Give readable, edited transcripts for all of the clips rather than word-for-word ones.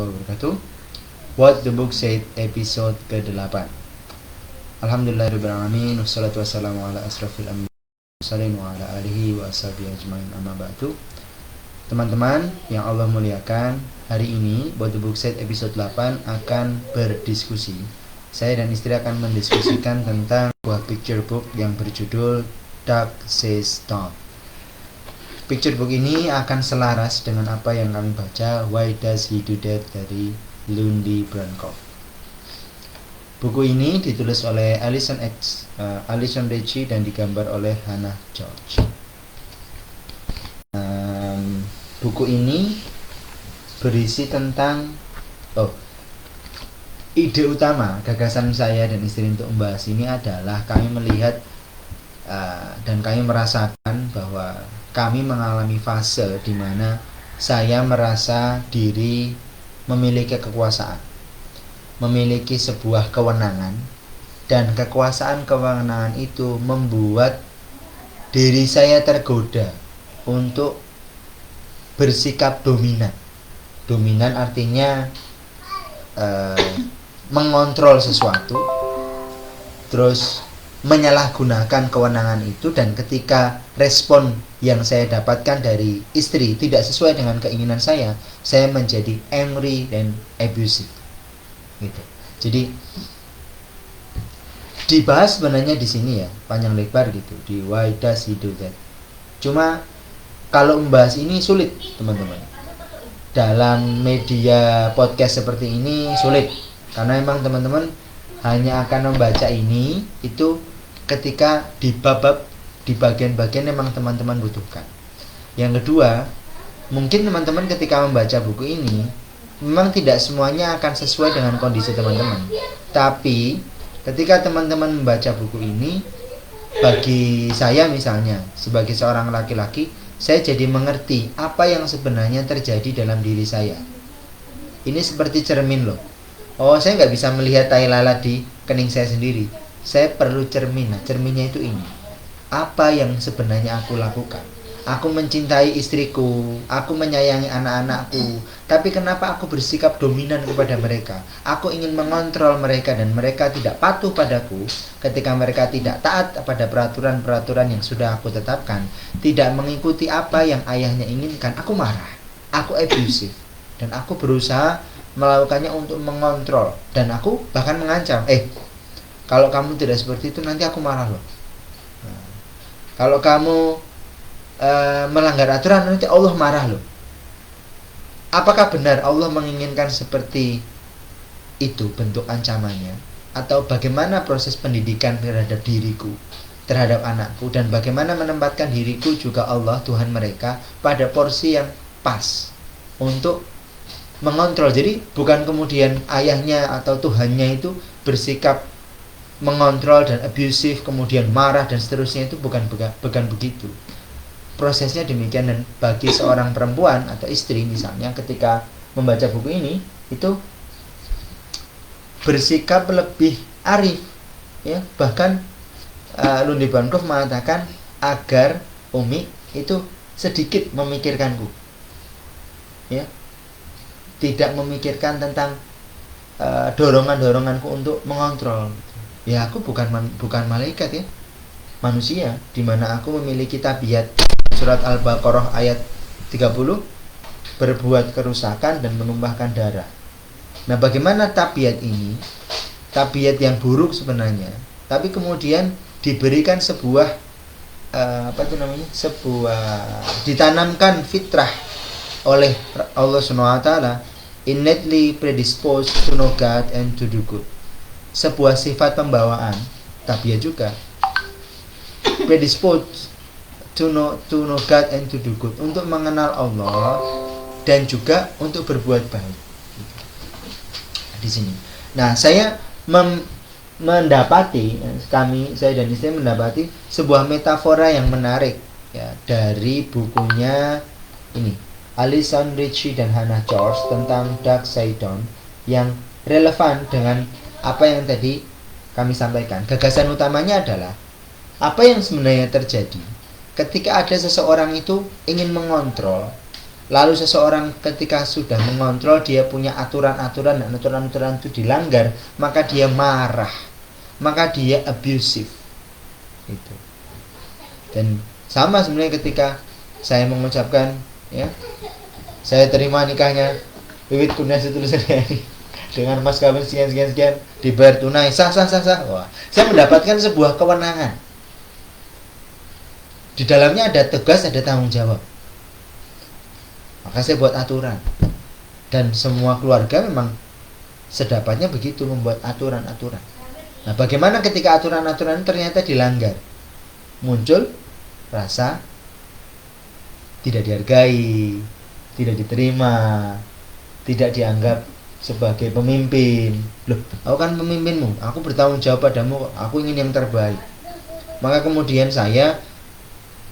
warahmatullahi wabarakatuh. What the Book Said episode ke-8. Alhamdulillahirrahmanirrahim. Wassalatu wassalamu ala asrafil anbiya'i wa ala alihi wa ashabihi ajmain, amma ba'du. Teman-teman yang Allah muliakan, hari ini What the Book Said episode 8 akan berdiskusi. Saya dan istri akan mendiskusikan tentang sebuah picture book yang berjudul Dark Says Dawn. Picture book ini akan selaras dengan apa yang kami baca, Why Does He Do That dari Lundy Braincroft. Buku ini ditulis oleh Alison Ritchie dan digambar oleh Hannah George. Buku ini berisi tentang ide utama, gagasan saya dan istri untuk membahas ini adalah kami melihat dan kami merasakan bahwa kami mengalami fase di mana saya merasa diri memiliki kekuasaan, memiliki sebuah kewenangan, dan kewenangan itu membuat diri saya tergoda untuk bersikap dominan. Dominan artinya mengontrol sesuatu, terus menyalahgunakan kewenangan itu, dan ketika respon yang saya dapatkan dari istri tidak sesuai dengan keinginan saya menjadi angry dan abusive gitu. Jadi dibahas sebenarnya di sini ya, panjang lebar gitu, di Why Does He Do That. Cuma kalau membahas ini sulit, teman-teman. Dalam media podcast seperti ini sulit, karena memang teman-teman hanya akan membaca ini itu ketika di bab-bab, di bagian-bagian memang teman-teman butuhkan. Yang kedua, mungkin teman-teman ketika membaca buku ini memang tidak semuanya akan sesuai dengan kondisi teman-teman. Tapi ketika teman-teman membaca buku ini, bagi saya misalnya sebagai seorang laki-laki, saya jadi mengerti apa yang sebenarnya terjadi dalam diri saya. Ini seperti cermin loh. Saya nggak bisa melihat tai lalat di kening saya sendiri. Saya perlu cermin. Nah, cerminnya itu ini. Apa yang sebenarnya aku lakukan? Aku mencintai istriku, aku menyayangi anak-anakku, tapi kenapa aku bersikap dominan kepada mereka? Aku ingin mengontrol mereka dan mereka tidak patuh padaku. Ketika mereka tidak taat pada peraturan-peraturan yang sudah aku tetapkan, tidak mengikuti apa yang ayahnya inginkan, aku marah, aku abusive, dan aku berusaha melakukannya untuk mengontrol, dan aku bahkan mengancam, kalau kamu tidak seperti itu nanti aku marah loh. Kalau kamu melanggar aturan nanti Allah marah loh. Apakah benar Allah menginginkan seperti itu bentuk ancamannya? Atau bagaimana proses pendidikan terhadap diriku, terhadap anakku, dan bagaimana menempatkan diriku juga Allah Tuhan mereka pada porsi yang pas untuk mengontrol. Jadi bukan kemudian ayahnya atau Tuhannya itu bersikap mengontrol dan abusive, kemudian marah dan seterusnya, itu bukan begitu. Prosesnya demikian. Dan bagi seorang perempuan atau istri misalnya ketika membaca buku ini, itu bersikap lebih arif ya. Bahkan Lundy Braincroft mengatakan agar Umi itu sedikit memikirkanku ya, tidak memikirkan tentang dorongan-doronganku untuk mengontrol. Ya, aku bukan malaikat ya, manusia, di mana aku memiliki tabiat. Surat Al-Baqarah ayat 30, berbuat kerusakan dan menumpahkan darah. Nah, bagaimana tabiat ini? Tabiat yang buruk sebenarnya, tapi kemudian diberikan sebuah ditanamkan fitrah oleh Allah SWT, innately predisposed to know God and to do good. Sebuah sifat pembawaan, tabiat juga, predisposed to know God and to do good, untuk mengenal Allah dan juga untuk berbuat baik. Di sini. Nah, saya saya dan istri mendapati sebuah metafora yang menarik ya dari bukunya ini, Alison Ritchie dan Hannah George, tentang Dark Side Dawn, yang relevan dengan apa yang tadi kami sampaikan. Gagasan utamanya adalah apa yang sebenarnya terjadi ketika ada seseorang itu ingin mengontrol Lalu seseorang ketika sudah mengontrol, dia punya aturan-aturan dan aturan-aturan itu dilanggar, maka dia marah, maka dia abusive. Itu. Dan sama sebenarnya ketika saya mengucapkan, ya, saya terima nikahnya Wiwit Kurniasih Tulusuriani dengan mas kawin sekian dibayar tunai, sah. Wah, saya mendapatkan sebuah kewenangan. Di dalamnya ada tugas, ada tanggung jawab. Maka saya buat aturan. Dan semua keluarga memang sedapatnya begitu, membuat aturan-aturan. Nah, bagaimana ketika aturan-aturan ternyata dilanggar? Muncul rasa tidak dihargai, tidak diterima, tidak dianggap sebagai pemimpin. Loh, aku kan pemimpinmu, aku bertanggung jawab padamu, aku ingin yang terbaik. Maka kemudian saya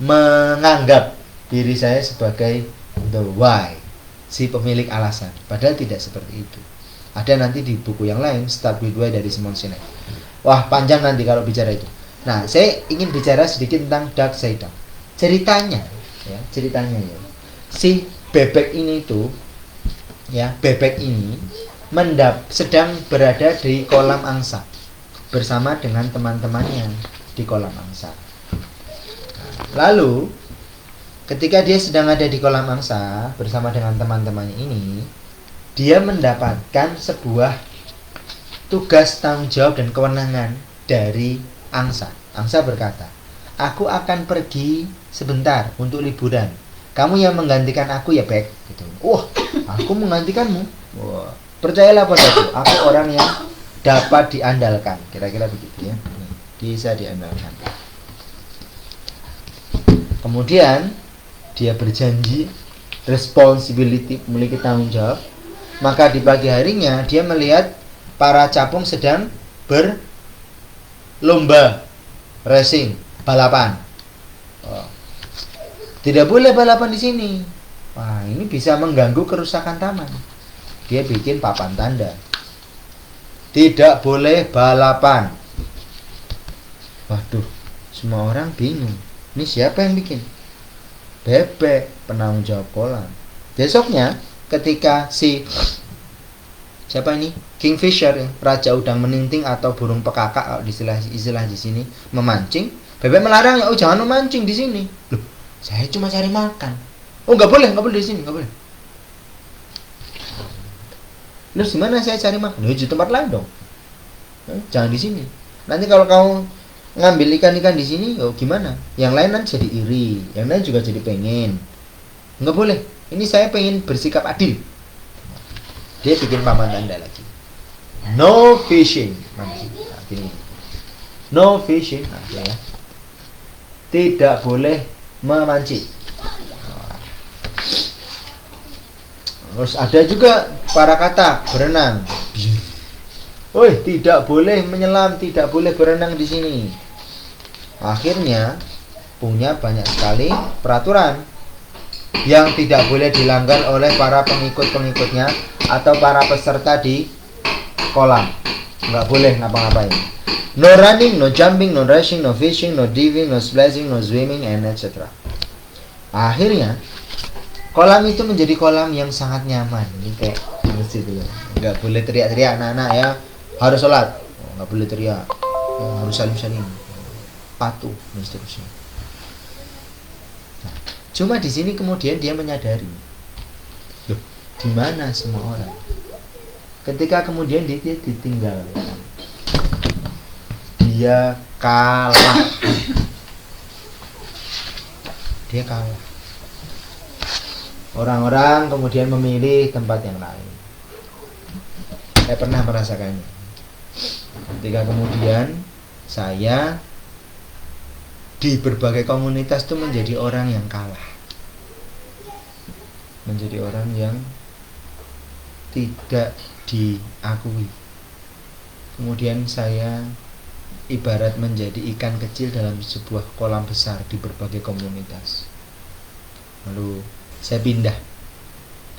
menganggap diri saya sebagai the why, si pemilik alasan. Padahal tidak seperti itu. Ada nanti di buku yang lain, Start with Why dari Simon Sinek. Wah, panjang nanti kalau bicara itu. Nah, saya ingin bicara sedikit tentang Dark Side Down. Ceritanya ya, si bebek ini tuh, ya, bebek ini sedang berada di kolam angsa bersama dengan teman-temannya di kolam angsa. Lalu ketika dia sedang ada di kolam angsa bersama dengan teman-temannya ini, dia mendapatkan sebuah tugas, tanggung jawab, dan kewenangan dari angsa. Angsa berkata, aku akan pergi sebentar untuk liburan. Kamu yang menggantikan aku ya, Bek. Gitu. Wah, aku menggantikanmu. Wah, percayalah padaku, aku orang yang dapat diandalkan. Kira-kira begitu ya. Bisa diandalkan. Kemudian dia berjanji, responsibility, memiliki tanggung jawab. Maka di pagi harinya dia melihat para capung sedang berlomba, racing, balapan. Oh. Tidak boleh balapan di sini. Wah, ini bisa mengganggu kerusakan taman. Dia bikin papan tanda. Tidak boleh balapan. Waduh, semua orang bingung. Ini siapa yang bikin? Bebek, penanggung jawab kolam. Besoknya ketika siapa ini? Kingfisher, raja udang meninting atau burung pekakak, istilah di sini, memancing. Bebek melarang, oh jangan memancing di sini. Loh, saya cuma cari makan. Oh nggak boleh di sini, nggak boleh. Loh, gimana saya cari makan? Di tempat lain dong. Jangan di sini. Nanti kalau kamu ngambil ikan-ikan di sini, oh gimana? Yang lain nanti jadi iri, yang lain juga jadi pengen. Nggak boleh. Ini saya pengen bersikap adil. Dia bikin papan tanda lagi. No fishing. Nah, gini. No fishing. Nah, ya. Tidak boleh memancing. Terus ada juga para kata berenang. Woi, tidak boleh menyelam, tidak boleh berenang di sini. Akhirnya punya banyak sekali peraturan yang tidak boleh dilanggar oleh para pengikut-pengikutnya atau para peserta di kolam. Nggak boleh ngapa-ngapain. No running, no jumping, no rushing, no fishing, no diving, no splashing, no swimming, and etc. Akhirnya kolam itu menjadi kolam yang sangat nyaman. Ini kayak di masjid dulu. Nggak boleh teriak-teriak anak-anak ya. Harus sholat, nggak boleh teriak, harus salim-salim, patuh dan seterusnya. Nah, cuma di sini kemudian dia menyadari, loh, di mana semua orang? Ketika kemudian dia ditinggalkan, dia kalah, Orang-orang kemudian memilih tempat yang lain. Saya pernah merasakannya. Ketika kemudian saya di berbagai komunitas itu menjadi orang yang kalah, menjadi orang yang tidak diakui. Kemudian saya ibarat menjadi ikan kecil dalam sebuah kolam besar di berbagai komunitas. Lalu saya pindah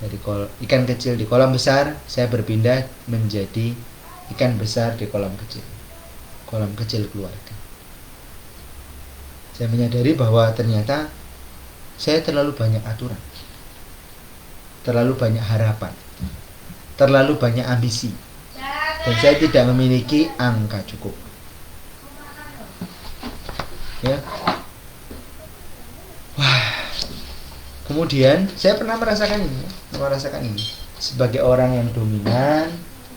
dari ikan kecil di kolam besar, saya berpindah menjadi ikan besar di kolam kecil keluarga. Saya menyadari bahwa ternyata saya terlalu banyak aturan. terlalu banyak harapan, terlalu banyak ambisi, dan saya tidak memiliki angka cukup. Ya. Wah. Kemudian saya pernah merasakan ini sebagai orang yang dominan.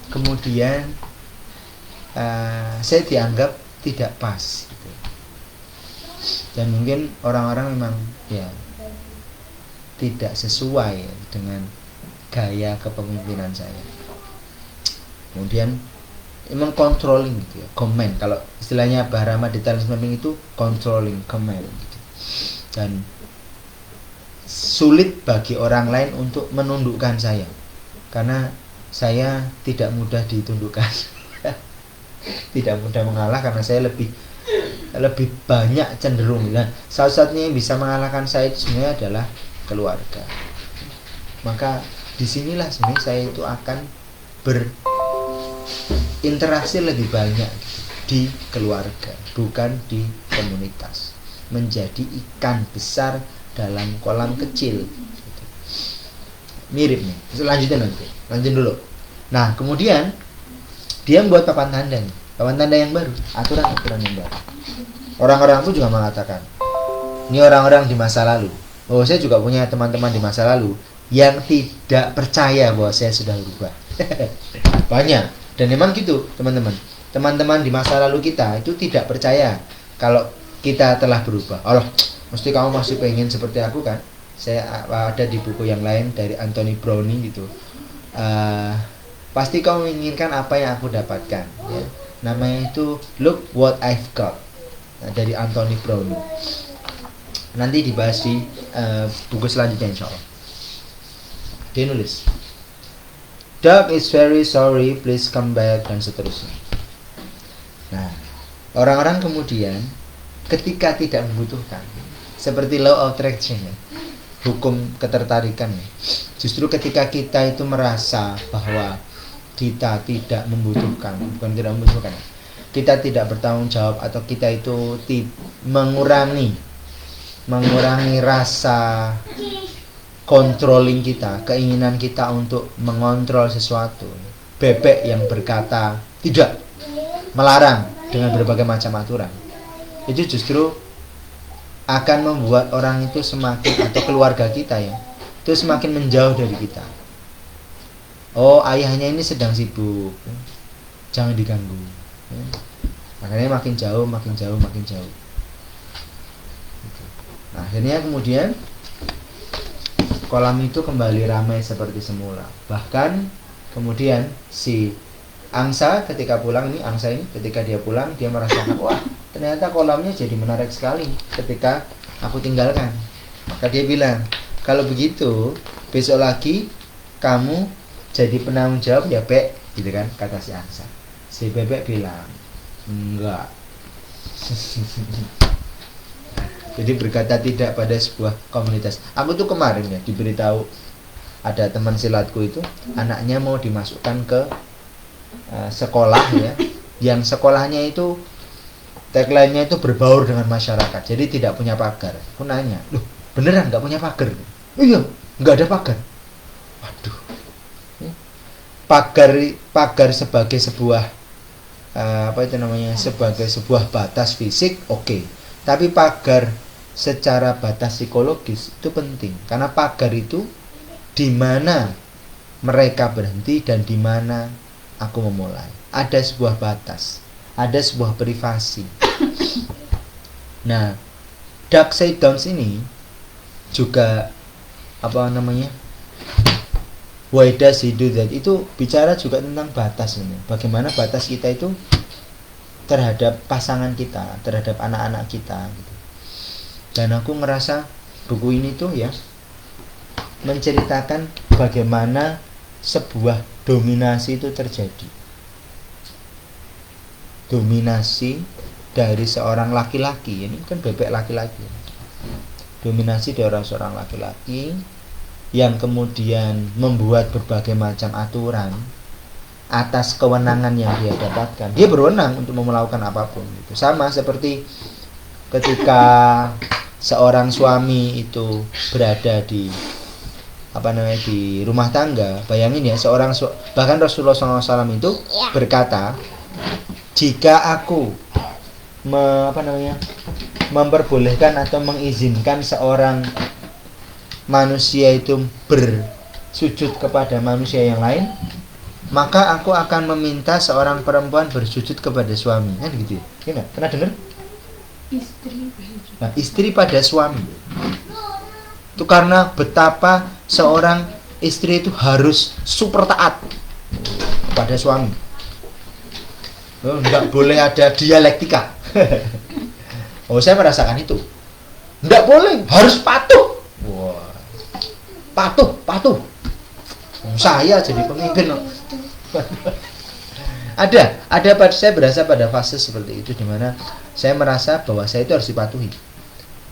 Kemudian saya dianggap tidak pas gitu. Dan mungkin orang-orang memang ya tidak sesuai dengan gaya kepemimpinan saya. Kemudian emang controlling gitu ya, command. Kalau istilahnya Bahasa di talent mapping itu controlling, command gitu. Dan sulit bagi orang lain untuk menundukkan saya, karena saya tidak mudah ditundukkan. Tidak mudah mengalah karena saya lebih banyak cenderung. Nah, salah-satunya yang bisa mengalahkan saya itu sebenarnya adalah keluarga. Maka disinilah sebenarnya saya itu akan berinteraksi lebih banyak di keluarga, bukan di komunitas. Menjadi ikan besar dalam kolam kecil. Mirip nih. Lanjut dulu. Nah, kemudian dia membuat papan tanda nih. Papan tanda yang baru, aturan yang baru. Orang-orang pun juga mengatakan, ini orang-orang di masa lalu. Oh, saya juga punya teman-teman di masa lalu yang tidak percaya bahwa saya sudah berubah. Banyak. Dan memang gitu, teman-teman. Teman-teman di masa lalu kita itu tidak percaya kalau kita telah berubah. Allah, mesti kamu masih pengen seperti aku kan? Saya ada di buku yang lain dari Anthony Browning gitu. Pasti kamu menginginkan apa yang aku dapatkan. Ya. Namanya itu Look What I've Got. Nah, dari Anthony Browning. Nanti dibahas di buku selanjutnya insya Allah. Dia nulis, Doug is very sorry, please come back, dan seterusnya. Nah, orang-orang kemudian ketika tidak membutuhkan, seperti law of attraction ya, hukum ketertarikan ya. Justru ketika kita itu merasa bahwa kita tidak membutuhkan, bukan tidak membutuhkan, kita tidak bertanggung jawab, atau kita itu mengurangi rasa controlling kita, keinginan kita untuk mengontrol sesuatu. Bebek yang berkata tidak, melarang dengan berbagai macam aturan, itu justru akan membuat orang itu semakin, atau keluarga kita ya, itu semakin menjauh dari kita. Oh, ayahnya ini sedang sibuk, jangan diganggu. Makanya makin jauh. Nah, akhirnya kemudian kolam itu kembali ramai seperti semula. Bahkan kemudian si angsa ketika pulang, ketika dia pulang, dia merasakan, wah, ternyata kolamnya jadi menarik sekali ketika aku tinggalkan. Maka dia bilang, kalau begitu besok lagi kamu jadi penanggung jawab ya, Bek, gitu kan, kata si angsa. Si bebek bilang, enggak. Jadi berkata tidak pada sebuah komunitas. Aku tuh kemarin ya diberitahu ada teman silatku itu anaknya mau dimasukkan ke sekolah ya, yang sekolahnya itu tagline-nya itu berbaur dengan masyarakat, jadi tidak punya pagar. Aku nanya, loh beneran nggak punya pagar? Iya, nggak ada pagar. Waduh, pagar sebagai sebuah sebagai sebuah batas fisik, oke. Tapi pagar secara batas psikologis itu penting, karena pagar itu di mana mereka berhenti dan di mana aku memulai. Ada sebuah batas, ada sebuah privasi. Nah, Dark Side Downs ini juga Why does he do that? Itu bicara juga tentang batas ini. Bagaimana batas kita itu terhadap pasangan kita, terhadap anak-anak kita gitu. Dan aku ngerasa buku ini tuh ya menceritakan bagaimana sebuah dominasi itu terjadi. Dominasi dari seorang laki-laki, ini kan bebek laki-laki. Dominasi dari seorang laki-laki yang kemudian membuat berbagai macam aturan atas kewenangan yang dia dapatkan. Dia berwenang untuk melakukan apapun gitu. Sama seperti ketika seorang suami itu berada di di rumah tangga, bayangin ya, bahkan Rasulullah SAW itu berkata, jika aku memperbolehkan atau mengizinkan seorang manusia itu bersujud kepada manusia yang lain, maka aku akan meminta seorang perempuan bersujud kepada suami, kan gitu ya? Iya nggak? Pernah dengar? Istri pada suami. Itu karena betapa seorang istri itu harus super taat kepada suami. Nggak boleh ada dialektika. Saya merasakan itu. Nggak boleh, harus patuh. Wah, patuh. Saya jadi pemimpin. Saya berasa pada fase seperti itu, di mana saya merasa bahwa saya itu harus dipatuhi.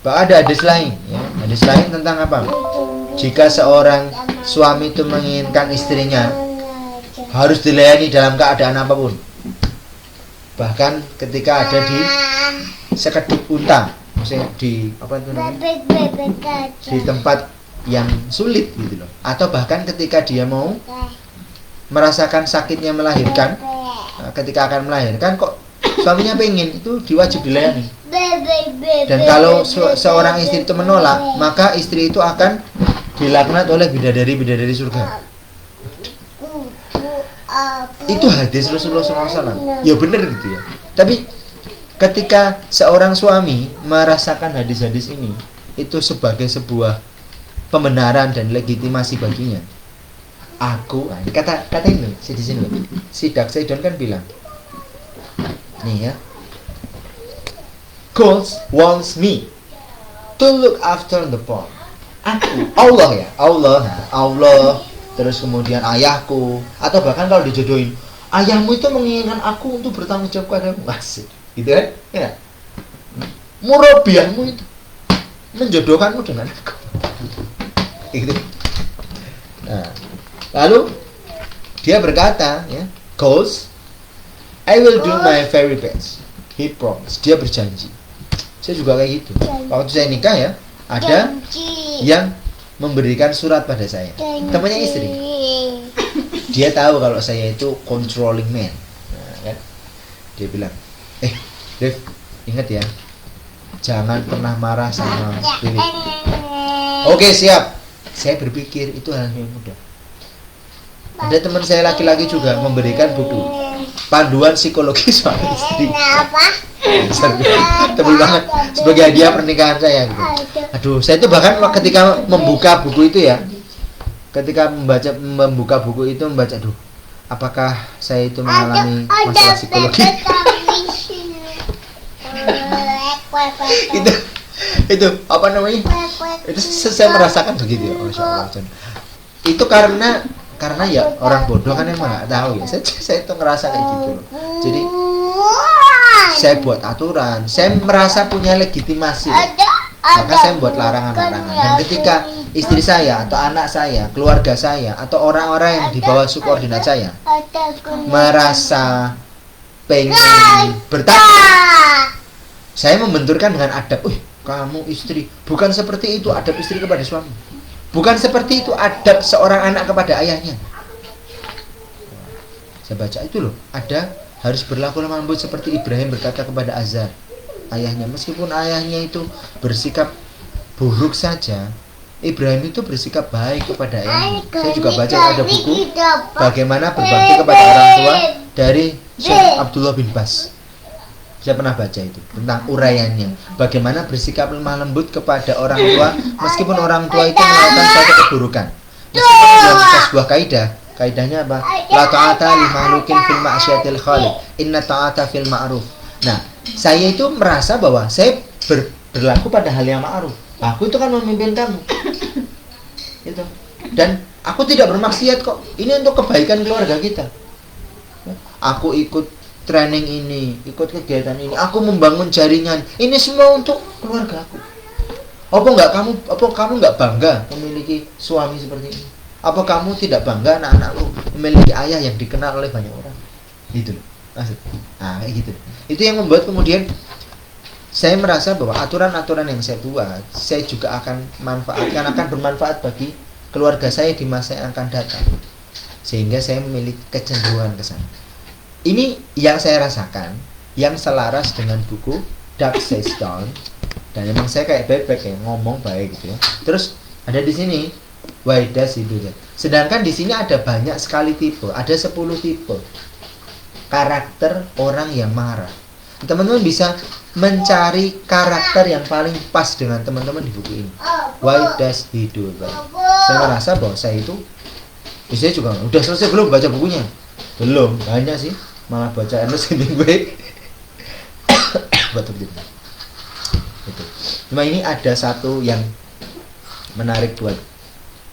Ada hadis lain, ya. Hadis lain tentang apa? Jika seorang suami itu menginginkan istrinya, harus dilayani dalam keadaan apapun. Bahkan ketika ada di sekedip unta, maksudnya di di tempat yang sulit gitu loh. Atau bahkan ketika dia mau merasakan sakitnya melahirkan, ketika akan melahirkan kok suaminya pengen, itu diwajib dilayani. Dan kalau seorang istri itu menolak, maka istri itu akan dilaknat oleh bidadari surga. Itu hadis Rasulullah SAW. Ya benar gitu ya. Tapi ketika seorang suami merasakan hadis-hadis ini, itu sebagai sebuah pembenaran dan legitimasi baginya. Kata ini di sini loh. Si Daksaidon kan bilang, nih ya, God wants me to look after the poor. Allah, terus kemudian ayahku, atau bahkan kalau dijodohin, ayahmu itu menginginkan aku untuk bertanggung jawab padamu. Asik, gitu kan? Ya. Murabiahmu itu menjodohkanmu dengan aku. Gitu. Nah, lalu dia berkata, ya, goals, I will do my very best. He promised. Dia berjanji. Saya juga kayak gitu. Waktu saya nikah ya, ada yang memberikan surat pada saya, temannya istri. Dia tahu kalau saya itu controlling man. Nah, kan? Dia bilang, Dev, ingat ya, jangan pernah marah sama Philip. Oke, siap. Saya berpikir itu hal yang mudah. Ada teman saya laki-laki juga memberikan buku panduan psikologi suami istri. Tebel banget sebagai hadiah pernikahan saya gitu. Aduh, saya itu bahkan ketika membuka buku itu ya, membuka buku itu membaca, aduh, apakah saya itu mengalami masalah psikologi? itu apa namanya? Itu saya merasakan begitu ya. Itu karena ya orang bodoh kan emang nggak tahu ya. Saya itu ngerasa kayak gitu loh. Jadi saya buat aturan, saya merasa punya legitimasi, maka saya buat larangan-larangan. Dan ketika istri saya atau anak saya, keluarga saya, atau orang-orang yang di bawah subordinat saya merasa pengen bertakwa, saya membenturkan dengan adab. Kamu istri, bukan seperti itu adab istri kepada suami. Bukan seperti itu adab seorang anak kepada ayahnya. Saya baca itu loh, ada harus berlaku lemah lembut seperti Ibrahim berkata kepada Azar, ayahnya. Meskipun ayahnya itu bersikap buruk saja, Ibrahim itu bersikap baik kepada ayahnya. Saya juga baca ada buku bagaimana berbakti kepada orang tua dari Syekh Abdullah bin Bas. Saya pernah baca itu tentang uraiannya, bagaimana bersikap lemah lembut kepada orang tua meskipun orang tua itu melakukan suatu keburukan. Meskipun dalam sebuah kaidahnya apa? La ta'ata li makhluqin fil ma'syiatil khaliq, inna ta'ata fil ma'ruf. Nah, saya itu merasa bahwa saya berlaku pada hal yang ma'ruf. Aku itu kan memimpin kamu. Itu. Dan aku tidak bermaksiat kok. Ini untuk kebaikan keluarga kita. Aku ikut training ini, ikut kegiatan ini, aku membangun jaringan. Ini semua untuk keluarga aku. Apa kamu nggak bangga memiliki suami seperti ini? Apa kamu tidak bangga anak-anakmu memiliki ayah yang dikenal oleh banyak orang? Gitu loh. Kayak gitu. Itu yang membuat kemudian saya merasa bahwa aturan-aturan yang saya buat, saya juga akan bermanfaat bagi keluarga saya di masa yang akan datang, sehingga saya memiliki kecenderungan ke sana. Ini yang saya rasakan, yang selaras dengan buku Dark Says Down. Dan emang saya kayak bebek ya, ngomong baik gitu ya. Terus ada di sini why does he do that? Sedangkan di sini ada banyak sekali tipe, ada 10 tipe karakter orang yang marah. Teman-teman bisa mencari karakter yang paling pas dengan teman-teman di buku ini. Why does he do that? Saya merasa bahwa saya itu, saya juga udah selesai belum baca bukunya? Belum, banyak sih, malah baca Ernest Hemingway. Betul gitu. Itu. Cuma ini ada satu yang menarik buat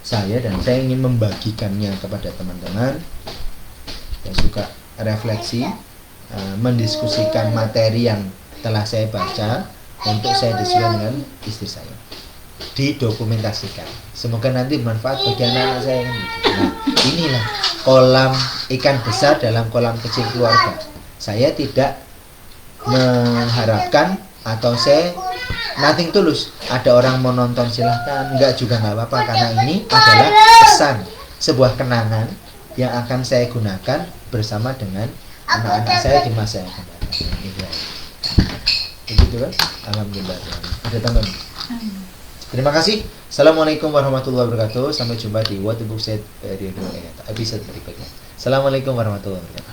saya dan saya ingin membagikannya kepada teman-teman yang suka refleksi, mendiskusikan materi yang telah saya baca untuk saya diskusikan dengan istri saya, didokumentasikan. Semoga nanti bermanfaat bagi anak-anak saya kan gitu. Nah, inilah kolam ikan besar dalam kolam kecil keluarga. Saya tidak mengharapkan atau saya nothing tulus. Ada orang mau nonton silahkan, enggak juga nggak apa-apa, karena ini adalah pesan, sebuah kenangan yang akan saya gunakan bersama dengan anak-anak saya di masa yang akan datang. Begitu kan? Alhamdulillah. Ada tambahan? Terima kasih. Assalamualaikum warahmatullahi wabarakatuh. Sampai jumpa di What the Book Said episode berikutnya. Assalamualaikum warahmatullahi wabarakatuh.